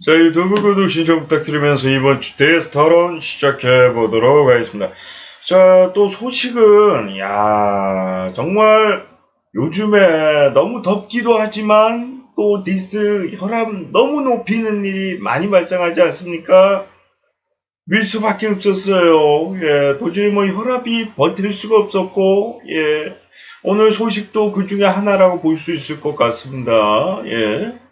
자, 유튜브 구독 신청 부탁드리면서 이번 주 데스 토론 시작해 보도록 하겠습니다. 자, 또 소식은, 정말 요즘에 너무 덥기도 하지만 또 디스 혈압 너무 높이는 일이 많이 발생하지 않습니까? 밀 수밖에 없었어요. 예, 도저히 뭐 혈압이 버틸 수가 없었고, 예, 오늘 소식도 그 중에 하나라고 볼 수 있을 것 같습니다. 예.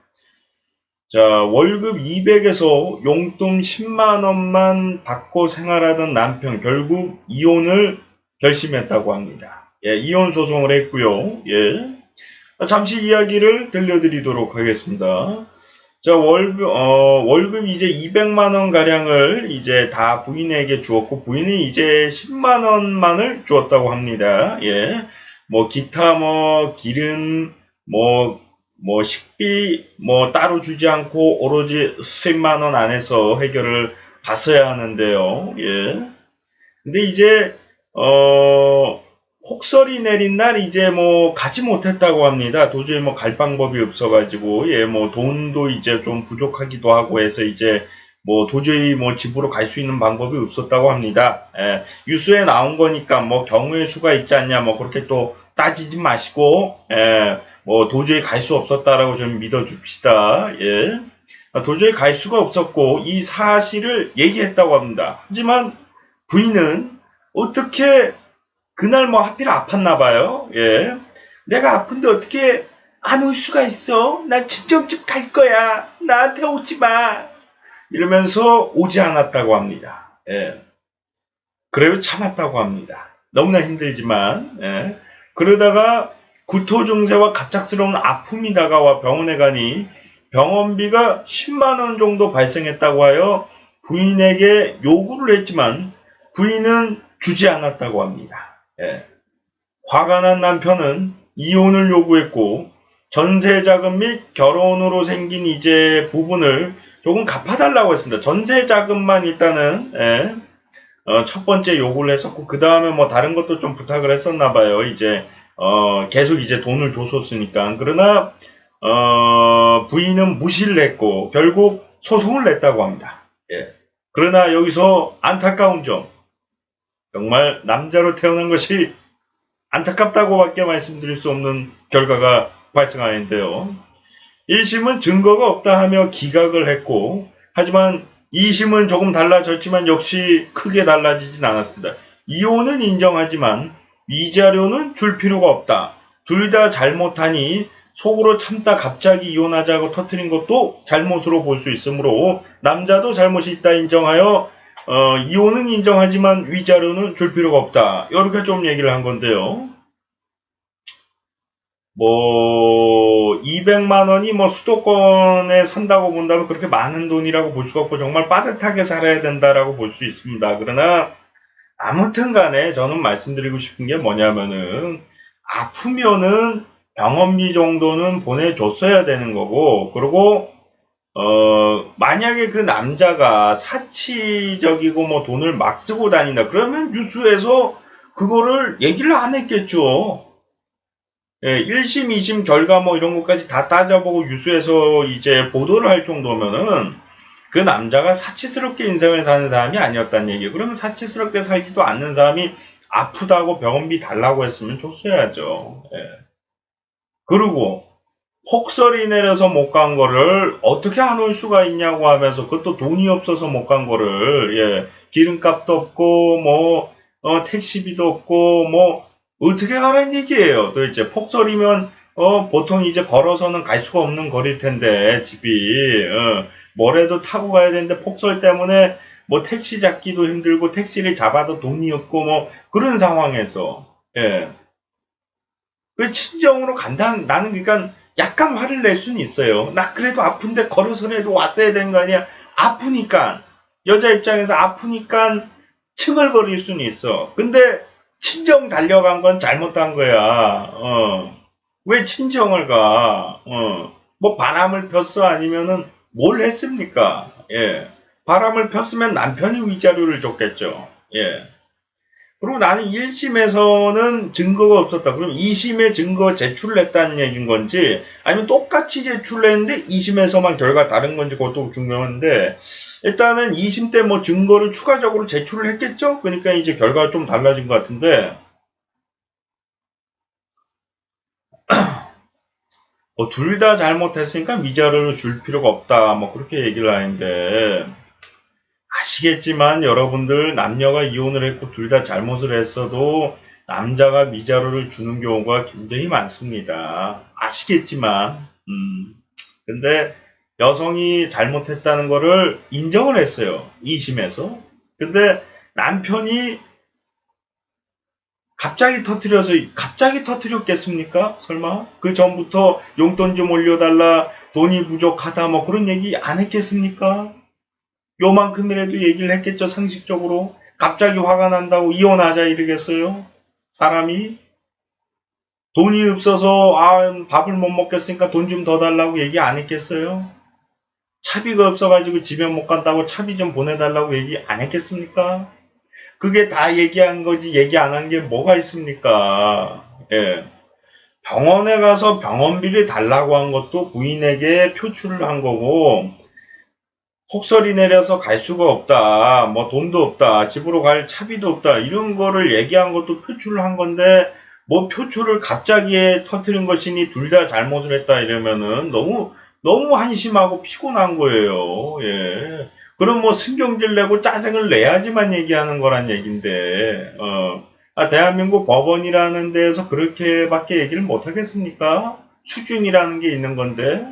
자, 월급 200에서 용돈 10만 원만 받고 생활하던 남편 결국 이혼을 결심했다고 합니다. 예, 이혼 소송을 했고요. 예. 잠시 이야기를 들려드리도록 하겠습니다. 자, 월급 이제 200만 원 가량을 이제 다 부인에게 주었고 부인이 이제 10만 원만을 주었다고 합니다. 예. 뭐 기타 뭐 기름 뭐 식비 뭐 따로 주지 않고 오로지 수십만 원 안에서 해결을 봤어야 하는데요. 예. 근데 이제 혹설이 내린 날 이제 뭐 가지 못했다고 합니다. 도저히 뭐 갈 방법이 없어가지고 예 뭐 돈도 이제 좀 부족하기도 하고 해서 이제 뭐 도저히 뭐 집으로 갈 수 있는 방법이 없었다고 합니다. 예. 뉴스에 나온 거니까 뭐 경우의 수가 있지 않냐 뭐 그렇게 또 따지지 마시고 예. 뭐 도저히 갈 수 없었다라고 좀 믿어줍시다. 예. 도저히 갈 수가 없었고 이 사실을 얘기했다고 합니다. 하지만 부인은 어떻게 그날 뭐 하필 아팠나 봐요. 예. 내가 아픈데 어떻게 안 올 수가 있어? 나 친정집 갈 거야. 나한테 오지 마. 이러면서 오지 않았다고 합니다. 예. 그래도 참았다고 합니다. 너무나 힘들지만 예. 그러다가 구토 증세와 갑작스러운 아픔이 다가와 병원에 가니 병원비가 10만 원 정도 발생했다고 하여 부인에게 요구를 했지만 부인은 주지 않았다고 합니다. 예. 화가 난 남편은 이혼을 요구했고 전세자금 및 결혼으로 생긴 이제 부분을 조금 갚아달라고 했습니다. 전세자금만 일단은 예. 첫 번째 요구를 했었고 그 다음에 뭐 다른 것도 좀 부탁을 했었나 봐요. 이제 계속 이제 돈을 줬었으니까. 그러나 부인은 무시를 했고 결국 소송을 냈다고 합니다. 예. 그러나 여기서 안타까운 점, 정말 남자로 태어난 것이 안타깝다고밖에 말씀드릴 수 없는 결과가 발생하는데요. 1심은 증거가 없다 하며 기각을 했고 하지만 2심은 조금 달라졌지만 역시 크게 달라지진 않았습니다. 이혼은 인정하지만 위자료는 줄 필요가 없다. 둘 다 잘못하니 속으로 참다 갑자기 이혼하자고 터뜨린 것도 잘못으로 볼 수 있으므로 남자도 잘못이 있다 인정하여 이혼은 인정하지만 위자료는 줄 필요가 없다. 이렇게 좀 얘기를 한 건데요. 뭐 200만 원이 뭐 수도권에 산다고 본다면 그렇게 많은 돈이라고 볼 수가 없고 정말 빠듯하게 살아야 된다라고 볼 수 있습니다. 그러나 아무튼 간에 저는 말씀드리고 싶은 게 뭐냐면은 아프면은 병원비 정도는 보내줬어야 되는 거고 그리고 만약에 그 남자가 사치적이고 뭐 돈을 막 쓰고 다닌다 그러면 뉴스에서 그거를 얘기를 안 했겠죠. 예, 1심, 2심 결과 뭐 이런 것까지 다 따져보고 뉴스에서 이제 보도를 할 정도면은 그 남자가 사치스럽게 인생을 사는 사람이 아니었다는 얘기예요. 그러면 사치스럽게 살지도 않는 사람이 아프다고 병원비 달라고 했으면 줬어야죠. 예. 그리고 폭설이 내려서 못 간 거를 어떻게 안 올 수가 있냐고 하면서 그것도 돈이 없어서 못 간 거를 예, 기름값도 없고 뭐 택시비도 없고 뭐 어떻게 가란 얘기예요. 도대체 폭설이면 보통 이제 걸어서는 갈 수가 없는 거리일 텐데 집이 뭐래도 타고 가야 되는데 폭설 때문에 뭐 택시 잡기도 힘들고 택시를 잡아도 돈이 없고 뭐 그런 상황에서 예. 그 친정으로 간다 나는 그러니까 약간 화를 낼 수는 있어요. 나 그래도 아픈데 걸어서라도 왔어야 되는 거 아니야. 아프니까 여자 입장에서 아프니까 칭얼거릴 수는 있어. 근데 친정 달려간 건 잘못한 거야. 왜 친정을 가? 뭐 바람을 폈어? 아니면은 뭘 했습니까? 예. 바람을 폈으면 남편이 위자료를 줬겠죠. 예. 그리고 나는 1심에서는 증거가 없었다. 그럼 2심에 증거 제출을 했다는 얘기인 건지, 아니면 똑같이 제출을 했는데 2심에서만 결과 다른 건지 그것도 중요한데, 일단은 2심 때 뭐 증거를 추가적으로 제출을 했겠죠? 그러니까 이제 결과가 좀 달라진 것 같은데, 뭐 둘 다 잘못했으니까 위자료를 줄 필요가 없다. 뭐 그렇게 얘기를 하는데, 아시겠지만 여러분들 남녀가 이혼을 했고 둘 다 잘못을 했어도 남자가 위자료를 주는 경우가 굉장히 많습니다. 아시겠지만 근데 여성이 잘못했다는 거를 인정을 했어요. 2심에서. 근데 남편이 갑자기 터뜨렸겠습니까? 설마? 그 전부터 용돈 좀 올려달라, 돈이 부족하다, 뭐 그런 얘기 안 했겠습니까? 요만큼이라도 얘기를 했겠죠, 상식적으로. 갑자기 화가 난다고 이혼하자 이러겠어요? 사람이? 돈이 없어서, 밥을 못 먹겠으니까 돈 좀 더 달라고 얘기 안 했겠어요? 차비가 없어가지고 집에 못 간다고 차비 좀 보내달라고 얘기 안 했겠습니까? 그게 다 얘기한 거지, 얘기 안 한 게 뭐가 있습니까? 예. 병원에 가서 병원비를 달라고 한 것도 부인에게 표출을 한 거고, 혹설이 내려서 갈 수가 없다. 뭐 돈도 없다. 집으로 갈 차비도 없다. 이런 거를 얘기한 것도 표출을 한 건데 뭐 표출을 갑자기 터뜨린 것이니 둘 다 잘못을 했다 이러면은 너무 한심하고 피곤한 거예요. 예. 그럼 뭐 신경질 내고 짜증을 내야지만 얘기하는 거란 얘긴데 대한민국 법원이라는 데에서 그렇게밖에 얘기를 못 하겠습니까? 수준이라는 게 있는 건데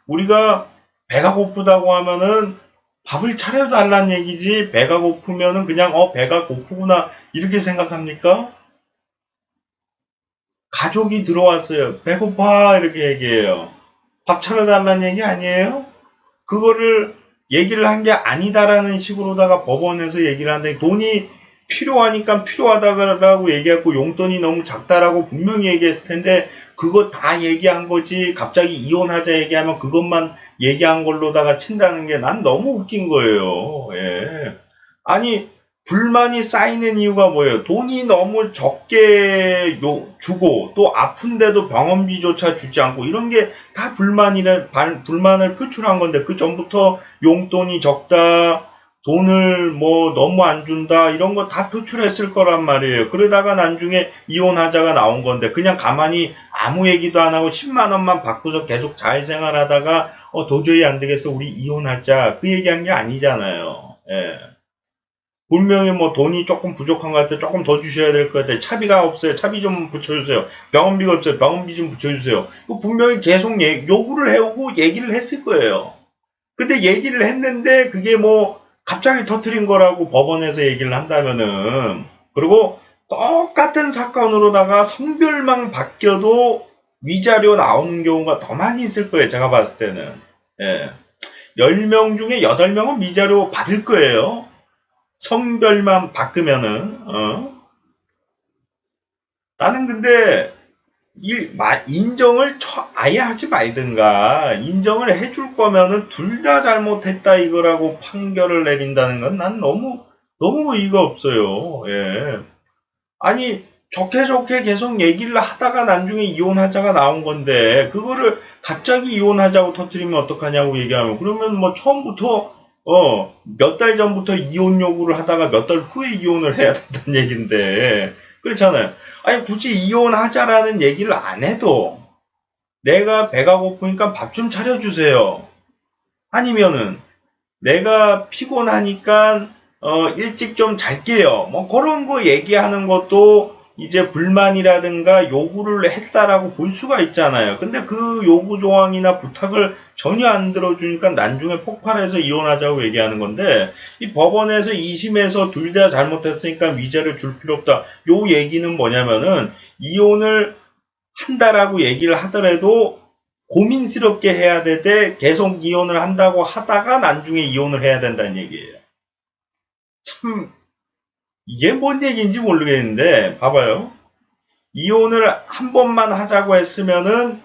우리가 배가 고프다고 하면은 밥을 차려달라는 얘기지 배가 고프면은 그냥 배가 고프구나 이렇게 생각합니까? 가족이 들어왔어요. 배고파 이렇게 얘기해요. 밥 차려달라는 얘기 아니에요? 그거를 얘기를 한 게 아니다라는 식으로다가 법원에서 얘기를 하는데 돈이 필요하니까 필요하다고 얘기했고 용돈이 너무 작다라고 분명히 얘기했을 텐데 그거 다 얘기한 거지 갑자기 이혼하자 얘기하면 그것만 얘기한 걸로다가 친다는 게 난 너무 웃긴 거예요. 예. 아니 불만이 쌓이는 이유가 뭐예요? 돈이 너무 적게 주고 또 아픈데도 병원비조차 주지 않고 이런 게 다 불만을 표출한 건데 그 전부터 용돈이 적다 돈을 뭐 너무 안 준다 이런 거 다 표출했을 거란 말이에요. 그러다가 나중에 이혼하자가 나온 건데 그냥 가만히 아무 얘기도 안 하고 10만 원만 받고서 계속 잘 생활하다가 도저히 안 되겠어 우리 이혼하자 그 얘기한 게 아니잖아요. 예. 분명히 뭐 돈이 조금 부족한 것 같아 조금 더 주셔야 될 것 같아 차비가 없어요 차비 좀 붙여주세요 병원비가 없어요 병원비 좀 붙여주세요 분명히 계속 요구를 해오고 얘기를 했을 거예요. 근데 얘기를 했는데 그게 뭐 갑자기 터트린 거라고 법원에서 얘기를 한다면은 그리고 똑같은 사건으로다가 성별만 바뀌어도 위자료 나오는 경우가 더 많이 있을 거예요. 제가 봤을 때는. 예. 10명 중에 8명은 위자료 받을 거예요. 성별만 바꾸면은. 나는 근데 인정을 아예 하지 말든가 인정을 해줄 거면은 둘 다 잘못했다 이거라고 판결을 내린다는 건 난 너무 의의가 없어요. 예. 아니 좋게 계속 얘기를 하다가 나중에 이혼하자가 나온 건데 그거를 갑자기 이혼하자고 터뜨리면 어떡하냐고 얘기하면 그러면 뭐 처음부터 몇 달 전부터 이혼 요구를 하다가 몇 달 후에 이혼을 해야 된다는 얘긴데 그렇잖아요. 아니 굳이 이혼하자라는 얘기를 안 해도 내가 배가 고프니까 밥 좀 차려주세요. 아니면은 내가 피곤하니까 일찍 좀 잘게요. 뭐 그런 거 얘기하는 것도 이제 불만이라든가 요구를 했다라고 볼 수가 있잖아요. 근데 그 요구 조항이나 부탁을 전혀 안 들어주니까 나중에 폭발해서 이혼하자고 얘기하는 건데 이 법원에서 2심에서 둘 다 잘못했으니까 위자료 줄 필요 없다. 요 얘기는 뭐냐면은 이혼을 한다라고 얘기를 하더라도 고민스럽게 해야 되되 계속 이혼을 한다고 하다가 나중에 이혼을 해야 된다는 얘기예요. 참 이게 뭔 얘기인지 모르겠는데 봐봐요. 이혼을 한 번만 하자고 했으면은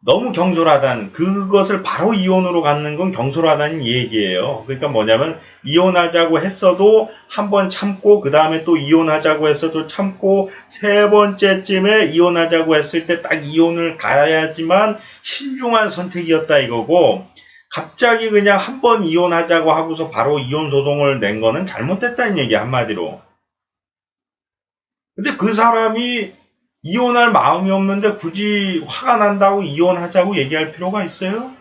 너무 경솔하다는, 그것을 바로 이혼으로 갖는 건 경솔하다는 얘기예요. 그러니까 뭐냐면 이혼하자고 했어도 한 번 참고 그 다음에 또 이혼하자고 했어도 참고 세 번째쯤에 이혼하자고 했을 때 딱 이혼을 가야지만 신중한 선택이었다 이거고, 갑자기 그냥 한 번 이혼하자고 하고서 바로 이혼 소송을 낸 거는 잘못됐다는 얘기 한마디로. 근데 그 사람이 이혼할 마음이 없는데 굳이 화가 난다고 이혼하자고 얘기할 필요가 있어요?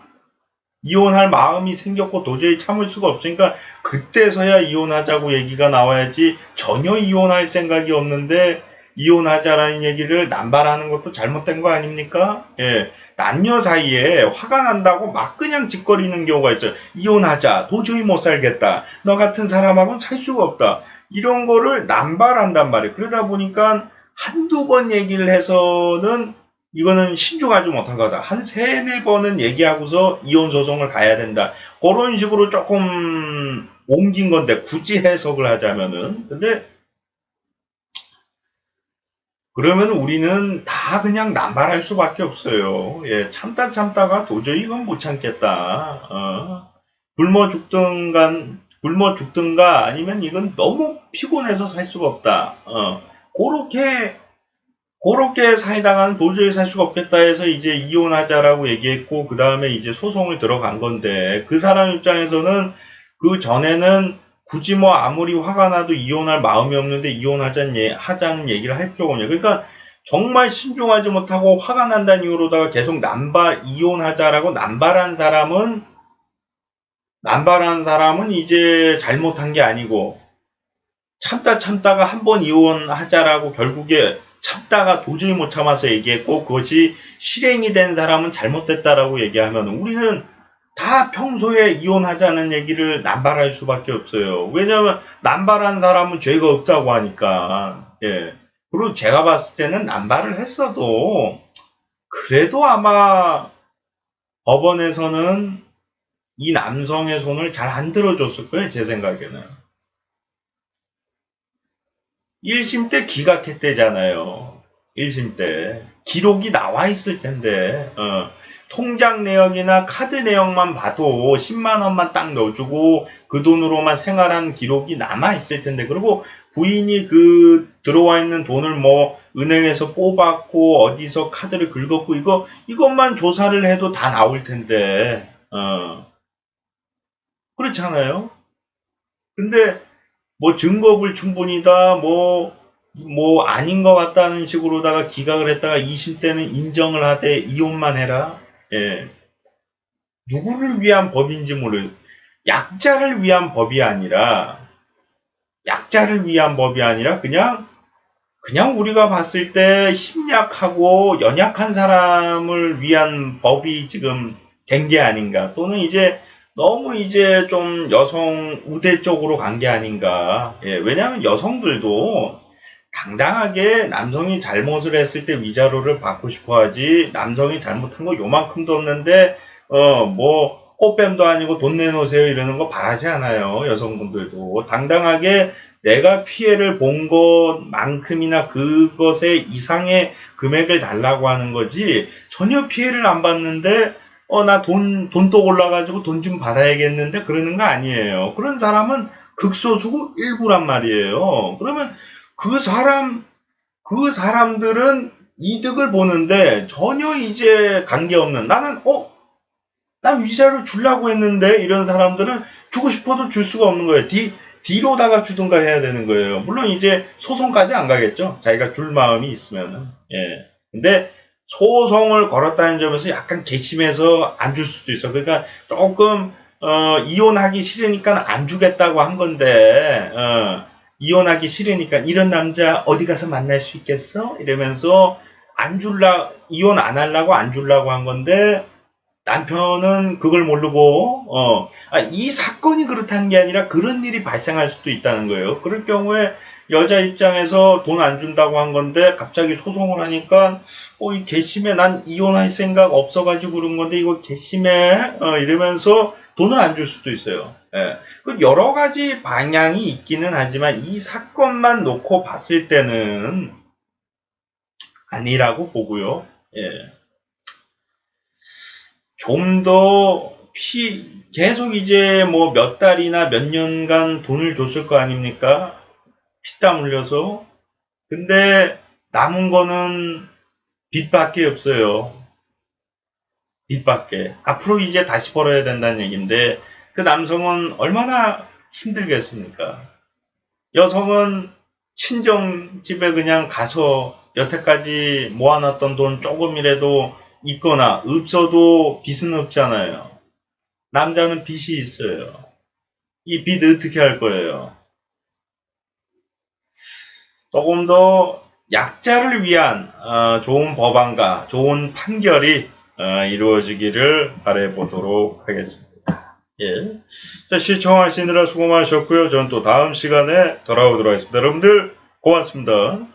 이혼할 마음이 생겼고 도저히 참을 수가 없으니까 그때서야 이혼하자고 얘기가 나와야지, 전혀 이혼할 생각이 없는데 이혼하자라는 얘기를 남발하는 것도 잘못된 거 아닙니까? 예. 남녀 사이에 화가 난다고 막 그냥 짓거리는 경우가 있어요. 이혼하자. 도저히 못 살겠다. 너 같은 사람하고는 살 수가 없다. 이런 거를 남발한단 말이에요. 그러다 보니까 한두 번 얘기를 해서는 이거는 신중하지 못한 거다. 한 세네 번은 얘기하고서 이혼 소송을 가야 된다. 그런 식으로 조금 옮긴 건데, 굳이 해석을 하자면은. 근데 그러면 우리는 다 그냥 남발할 수밖에 없어요. 예, 참다가 도저히 이건 못 참겠다. 굶어 죽든가 아니면 이건 너무 피곤해서 살 수가 없다. 그렇게 살다가는 도저히 살 수가 없겠다 해서 이제 이혼하자라고 얘기했고, 그 다음에 이제 소송을 들어간 건데, 그 사람 입장에서는 그 전에는 굳이 뭐 아무리 화가 나도 이혼할 마음이 없는데 하자는 얘기를 할 필요가 없냐. 그러니까 정말 신중하지 못하고 화가 난다는 이유로다가 계속 이혼하자라고 남발한 사람은 이제 잘못한 게 아니고, 참다가 한 번 이혼하자라고 결국에 참다가 도저히 못 참아서 얘기했고, 그것이 실행이 된 사람은 잘못됐다라고 얘기하면 우리는 다 평소에 이혼하자는 얘기를 남발할 수밖에 없어요. 왜냐하면 남발한 사람은 죄가 없다고 하니까. 예. 그리고 제가 봤을 때는 남발을 했어도 그래도 아마 법원에서는 이 남성의 손을 잘 안 들어줬을 거예요. 제 생각에는. 1심 때 기각했대잖아요. 1심 때. 기록이 나와 있을 텐데, 통장 내역이나 카드 내역만 봐도 10만 원만 딱 넣어주고 그 돈으로만 생활한 기록이 남아 있을 텐데, 그리고 부인이 그 들어와 있는 돈을 뭐 은행에서 뽑았고 어디서 카드를 긁었고 이것만 조사를 해도 다 나올 텐데, 그렇잖아요. 근데 뭐 증거 불충분이다, 뭐 아닌 것 같다는 식으로다가 기각을 했다가 2심 때는 인정을 하되 이혼만 해라. 예. 누구를 위한 법인지 모르. 약자를 위한 법이 아니라 그냥 우리가 봤을 때 힘약하고 연약한 사람을 위한 법이 지금 된 게 아닌가. 또는 이제 너무 이제 좀 여성 우대 쪽으로 간 게 아닌가. 예, 왜냐하면 여성들도 당당하게 남성이 잘못을 했을 때 위자료를 받고 싶어 하지, 남성이 잘못한 거 요만큼도 없는데 뭐 꽃뱀도 아니고 돈 내놓으세요 이러는 거 바라지 않아요. 여성분들도 당당하게 내가 피해를 본 것만큼이나 그것의 이상의 금액을 달라고 하는 거지, 전혀 피해를 안 받는데 나 돈도 올라가지고 돈 좀 받아야겠는데 그러는 거 아니에요. 그런 사람은 극소수고 일부란 말이에요. 그러면 그 사람들은 이득을 보는데 전혀 이제 관계없는, 난 위자료 주려고 했는데 이런 사람들은 주고 싶어도 줄 수가 없는 거예요. 뒤로다가 주든가 해야 되는 거예요. 물론 이제 소송까지 안 가겠죠. 자기가 줄 마음이 있으면은. 예. 근데 소송을 걸었다는 점에서 약간 괘씸해서 안 줄 수도 있어. 그러니까 조금 이혼하기 싫으니까 안 주겠다고 한 건데, 이혼하기 싫으니까 이런 남자 어디 가서 만날 수 있겠어? 이러면서 이혼 안 하려고 안 주려고 한 건데, 남편은 그걸 모르고, 이 사건이 그렇다는 게 아니라 그런 일이 발생할 수도 있다는 거예요. 그럴 경우에 여자 입장에서 돈 안 준다고 한 건데 갑자기 소송을 하니까, 이 괘씸해. 난 이혼할 생각 없어가지고 그런 건데 이거 괘씸해. 이러면서 돈을 안 줄 수도 있어요. 예. 여러 가지 방향이 있기는 하지만 이 사건만 놓고 봤을 때는 아니라고 보고요. 예. 좀 더 계속 이제 뭐 몇 달이나 몇 년간 돈을 줬을 거 아닙니까? 피땀 흘려서. 근데 남은 거는 빚밖에 없어요. 빚밖에. 앞으로 이제 다시 벌어야 된다는 얘기인데 그 남성은 얼마나 힘들겠습니까? 여성은 친정집에 그냥 가서 여태까지 모아놨던 돈 조금이라도 있거나 없어도 빚은 없잖아요. 남자는 빚이 있어요. 이 빚 어떻게 할 거예요? 조금 더 약자를 위한 좋은 법안과 좋은 판결이 이루어지기를 바라보도록 하겠습니다. 예. 자, 시청하시느라 수고 많으셨고요. 저는 또 다음 시간에 돌아오도록 하겠습니다. 여러분들 고맙습니다.